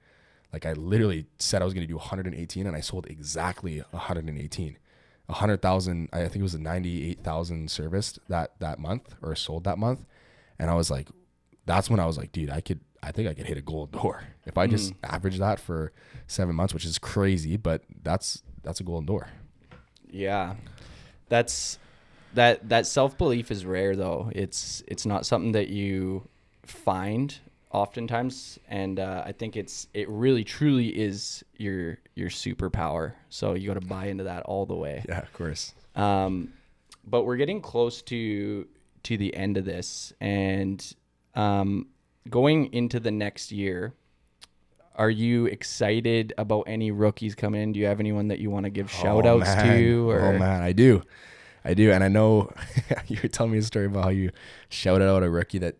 S2: Like I literally said I was going to do 118 and I sold exactly 118. 100,000, I think it was a 98,000 serviced that month or sold that month. And I was like, that's when I was like, dude, I think I could hit a gold door. If I just average that for 7 months, which is crazy, but that's a golden door.
S1: Yeah. That self-belief is rare though. It's not something that you find oftentimes. And I think it really truly is your superpower. So you got to buy into that all the way.
S2: Yeah, of course.
S1: But we're getting close to the end of this, and going into the next year, are you excited about any rookies coming in? Do you have anyone that you want to give shout outs to? Or?
S2: Oh man, I do. And I know you were telling me a story about how you shouted out a rookie that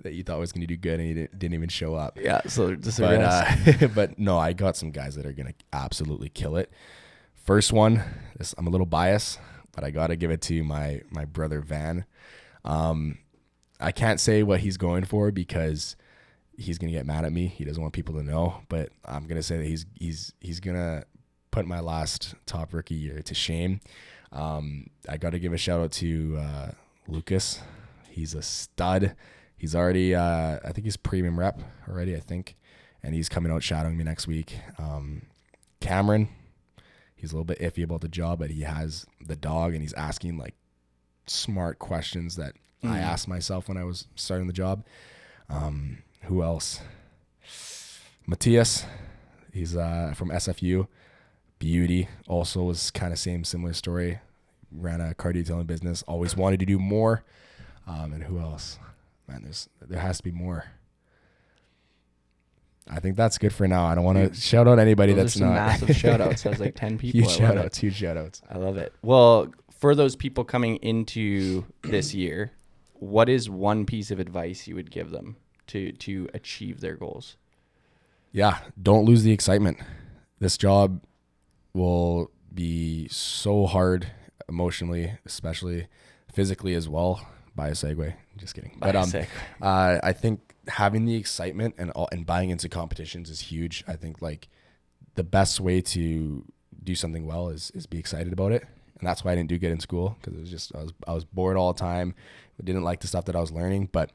S2: you thought was going to do good and he didn't even show up.
S1: Yeah. So just
S2: but no, I got some guys that are going to absolutely kill it. First one, I'm a little biased, but I got to give it to my brother Van. I can't say what he's going for because he's going to get mad at me. He doesn't want people to know, but I'm going to say that he's going to put my last top rookie year to shame. I got to give a shout out to Lucas. He's a stud. He's already, I think he's premium rep already, and he's coming out shadowing me next week. Cameron, he's a little bit iffy about the job, but he has the dog and he's asking like smart questions that I asked myself when I was starting the job. Who else? Matthias, he's from SFU. Beauty also was kind of similar story. Ran a car detailing business. Always wanted to do more. And who else? Man, there has to be more. I think that's good for now. I don't want to shout out anybody that's not.
S1: Massive shout outs. That's like 10 people.
S2: Huge shout outs.
S1: I love it. Well, for those people coming into this year, what is one piece of advice you would give them to achieve their goals? Yeah,
S2: don't lose the excitement. This job will be so hard emotionally, especially physically as well. By a segue, just kidding. But I think having the excitement and buying into competitions is huge. I think like the best way to do something well is be excited about it, and that's why I didn't do good in school, because it was just I was bored all the time. I didn't like the stuff that I was learning, but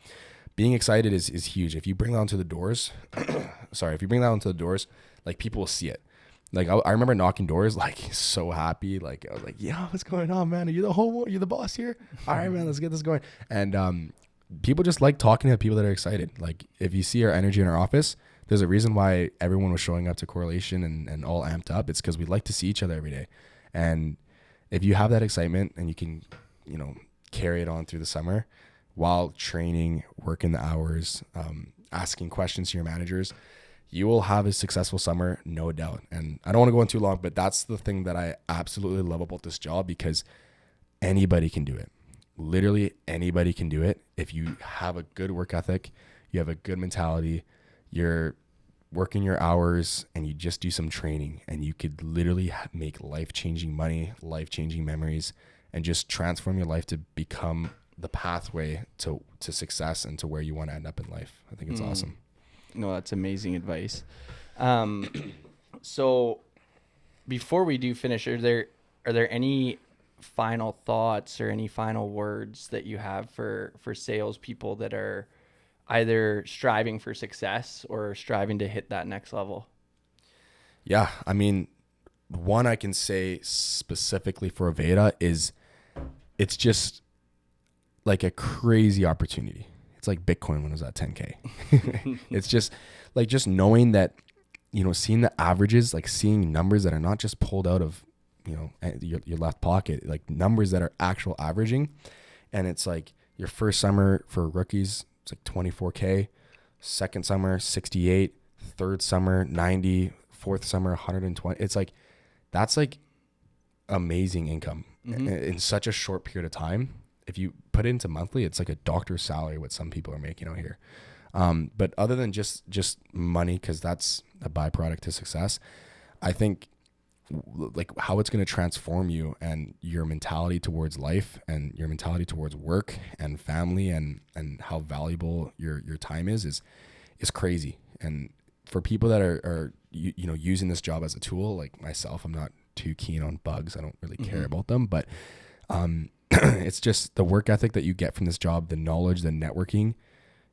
S2: being excited is huge. If you bring that onto the doors, like people will see it. Like I remember knocking doors, like so happy. Like I was like, "Yeah, what's going on, man? Are you the homo? Are you the boss here? All right, man, let's get this going." And people just like talking to people that are excited. Like if you see our energy in our office, there's a reason why everyone was showing up to Correlation and all amped up. It's because we like to see each other every day. And if you have that excitement and you can, carry it on through the summer while training, working the hours, asking questions to your managers, you will have a successful summer, no doubt. And I don't want to go on too long, but that's the thing that I absolutely love about this job, because anybody can do it. Literally anybody can do it. If you have a good work ethic, you have a good mentality, you're working your hours, and you just do some training, and you could literally make life-changing money, life-changing memories, and just transform your life to become the pathway to success and to where you want to end up in life. I think it's awesome.
S1: No, that's amazing advice. So before we do finish, are there any final thoughts or any final words that you have for salespeople that are either striving for success or striving to hit that next level?
S2: Yeah, I mean, one I can say specifically for Avayda is it's just like a crazy opportunity. It's like Bitcoin when it was at 10K. It's just knowing that, seeing the averages, like seeing numbers that are not just pulled out of, your left pocket, like numbers that are actual averaging. And it's like your first summer for rookies, it's like 24K, second summer, 68, third summer, 90, fourth summer, 120. It's like, that's like amazing income in such a short period of time. If you put it into monthly, it's like a doctor's salary, what some people are making out here. But other than just money, because that's a byproduct to success, I think like how it's going to transform you and your mentality towards life and your mentality towards work and family and how valuable your time is crazy. And for people that are using this job as a tool, like myself, I'm not too keen on bugs. I don't really care about them, but it's just the work ethic that you get from this job, the knowledge, the networking,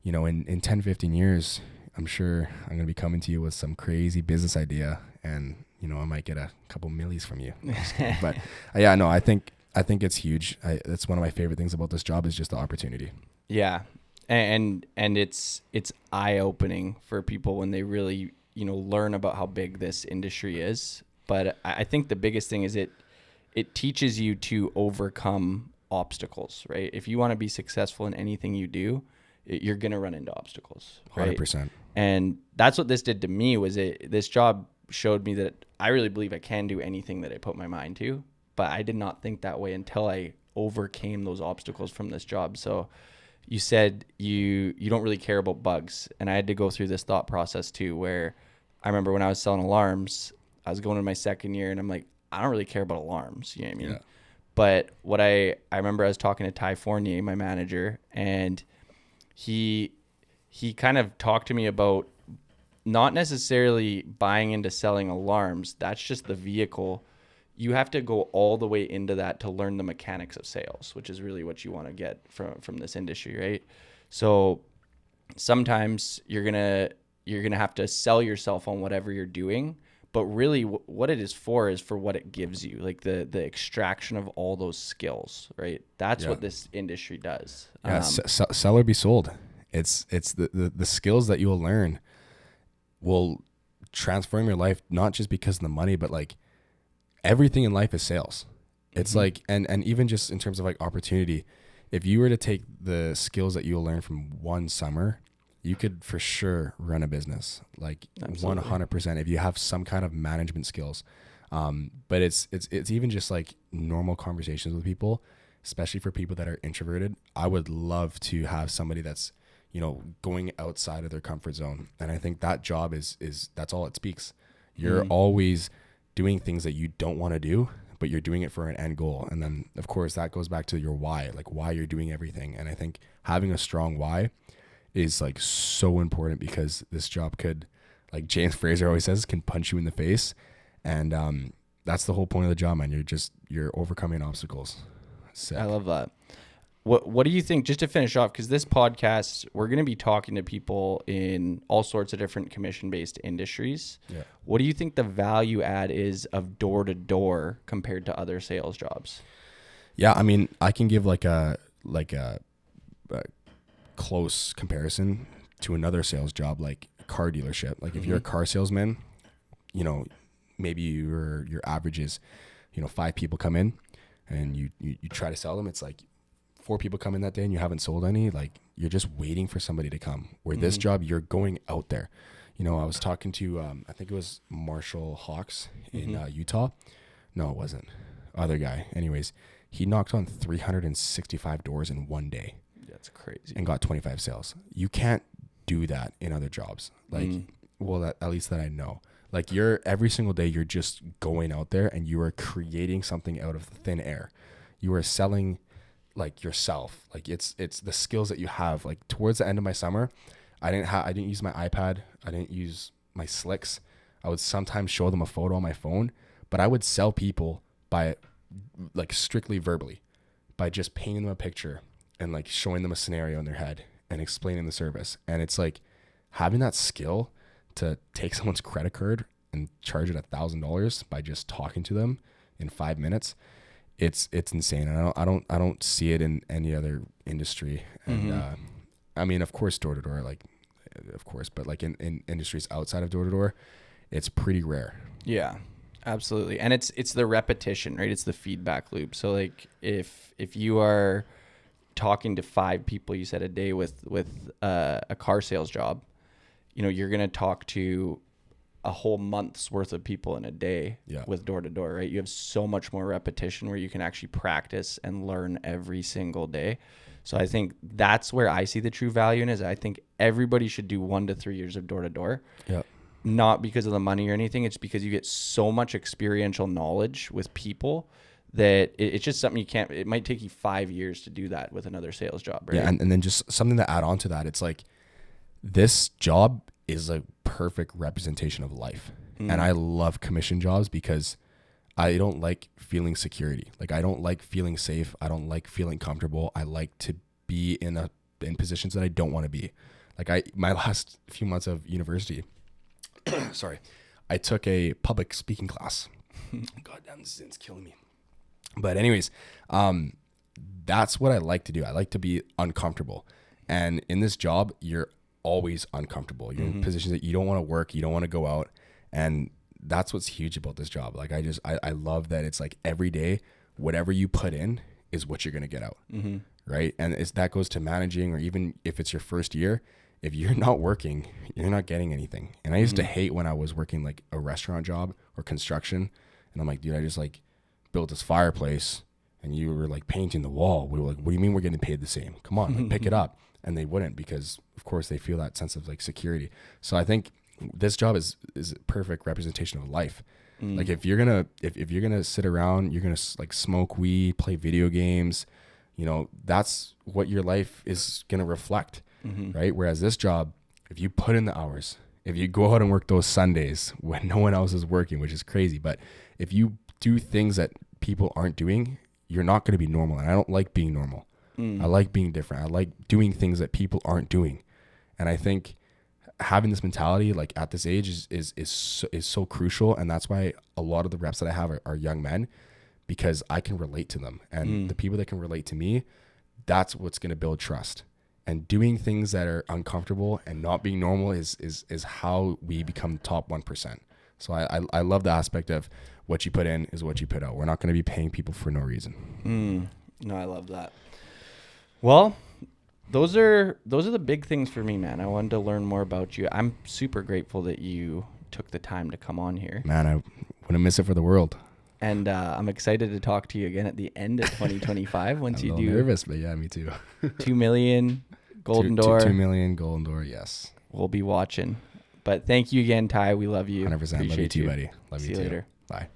S2: in 10, 15 years, I'm sure I'm going to be coming to you with some crazy business idea, and I might get a couple millies from you. But yeah, no, I think it's huge. That's one of my favorite things about this job is just the opportunity.
S1: Yeah. And it's eye opening for people when they really, learn about how big this industry is. But I think the biggest thing is it teaches you to overcome obstacles, right? If you want to be successful in anything you do, you're going to run into obstacles, right?
S2: 100%.
S1: And that's what this did to me. This job showed me that I really believe I can do anything that I put my mind to, but I did not think that way until I overcame those obstacles from this job. So you said you don't really care about bugs, and I had to go through this thought process too, where I remember when I was selling alarms, I was going into my second year and I'm like, I don't really care about alarms. You know what I mean? Yeah. But what I remember I was talking to Ty Fournier, my manager, and he kind of talked to me about not necessarily buying into selling alarms. That's just the vehicle. You have to go all the way into that to learn the mechanics of sales, which is really what you want to get from this industry, right? So sometimes you're gonna have to sell yourself on whatever you're doing, but really what it is for what it gives you, like the extraction of all those skills, right? That's what this industry does.
S2: Yeah, sell or be sold. It's the skills that you'll learn will transform your life, not just because of the money, but like everything in life is sales. It's like, and even just in terms of like opportunity, if you were to take the skills that you'll learn from one summer, you could for sure run a business, like 100% if you have some kind of management skills. But it's even just like normal conversations with people, especially for people that are introverted. I would love to have somebody that's, going outside of their comfort zone. And I think that job is that's all it speaks. You're always doing things that you don't want to do, but you're doing it for an end goal. And then of course that goes back to your why, like why you're doing everything. And I think having a strong why is like so important, because this job could, like James Fraser always says, can punch you in the face. And that's the whole point of the job, man. You're overcoming obstacles. Sick.
S1: I love that. What do you think, just to finish off, because this podcast, we're going to be talking to people in all sorts of different commission-based industries. Yeah. What do you think the value add is of door-to-door compared to other sales jobs?
S2: Yeah, I mean, I can give like a close comparison to another sales job, like a car dealership. Like if you're a car salesman, maybe your average is, 5 people come in and you try to sell them. It's like 4 people come in that day and you haven't sold any. Like you're just waiting for somebody to come. Where this job, you're going out there. I was talking to, I think it was Marshall Hawks in Utah. No, it wasn't. Other guy. Anyways, he knocked on 365 doors in one day.
S1: That's crazy.
S2: And got 25 sales. You can't do that in other jobs. Like, at least that I know. Like every single day you're just going out there and you are creating something out of thin air. You are selling like yourself. Like it's the skills that you have. Like towards the end of my summer, I didn't use my iPad. I didn't use my slicks. I would sometimes show them a photo on my phone, but I would sell people by like strictly verbally, by just painting them a picture and like showing them a scenario in their head and explaining the service. And it's like having that skill to take someone's credit card and charge it $1,000 by just talking to them in 5 minutes. It's insane. And I don't see it in any other industry. And I mean, of course, door to door, like of course, but like in industries outside of door to door, it's pretty rare.
S1: Yeah, absolutely. And it's the repetition, right? It's the feedback loop. So like if you are talking to 5 people, you said, a day with a car sales job, you're going to talk to a whole month's worth of people in a day with door to door, right? You have so much more repetition where you can actually practice and learn every single day. So I think that's where I see the true value in is I think everybody should do 1 to 3 years of door to door.
S2: Yeah.
S1: Not because of the money or anything. It's because you get so much experiential knowledge with people that it's just something it might take you 5 years to do that with another sales job. Right?
S2: Yeah. And then just something to add on to that. It's like this job is a perfect representation of life. And I love commission jobs because I don't like feeling security. Like I don't like feeling safe. I don't like feeling comfortable. I like to be in positions that I don't want to be. Like my last few months of university, sorry, I took a public speaking class. God damn, this is killing me. But anyways, that's what I like to do. I like to be uncomfortable. And in this job, you're always uncomfortable. You're in positions that you don't want to work. You don't want to go out. And that's what's huge about this job. Like I love that it's like every day, whatever you put in is what you're going to get out. Right. And that goes to managing, or even if it's your first year, if you're not working, you're not getting anything. And I used to hate when I was working like a restaurant job or construction. And I'm like, dude, I just like built this fireplace and you were like painting the wall. We were like, what do you mean we're getting paid the same? Come on, like, pick it up. And they wouldn't, because of course they feel that sense of like security. So I think this job is a perfect representation of life. Like if you're gonna sit around, you're gonna like smoke weed, play video games, you know, that's what your life is gonna reflect, right? Whereas this job, if you put in the hours, if you go out and work those Sundays when no one else is working, which is crazy, but if you do things that people aren't doing, you're not gonna be normal. And I don't like being normal. I like being different. I like doing things that people aren't doing. And I think having this mentality like at this age is so crucial. And that's why a lot of the reps that I have are young men, because I can relate to them. And the people that can relate to me, that's what's going to build trust. And doing things that are uncomfortable and not being normal is how we become top 1%. So I love the aspect of what you put in is what you put out. We're not going to be paying people for no reason.
S1: No, I love that. Well, those are the big things for me, man. I wanted to learn more about you. I'm super grateful that you took the time to come on here.
S2: Man, I wouldn't miss it for the world.
S1: And I'm excited to talk to you again at the end of 2025 once you do.
S2: I'm nervous, but yeah, me too.
S1: 2 million Golden Door.
S2: 2 million Golden Door, yes.
S1: We'll be watching. But thank you again, Ty. We love you.
S2: 100%. Love you too, buddy. Love you too.
S1: See you later.
S2: Bye.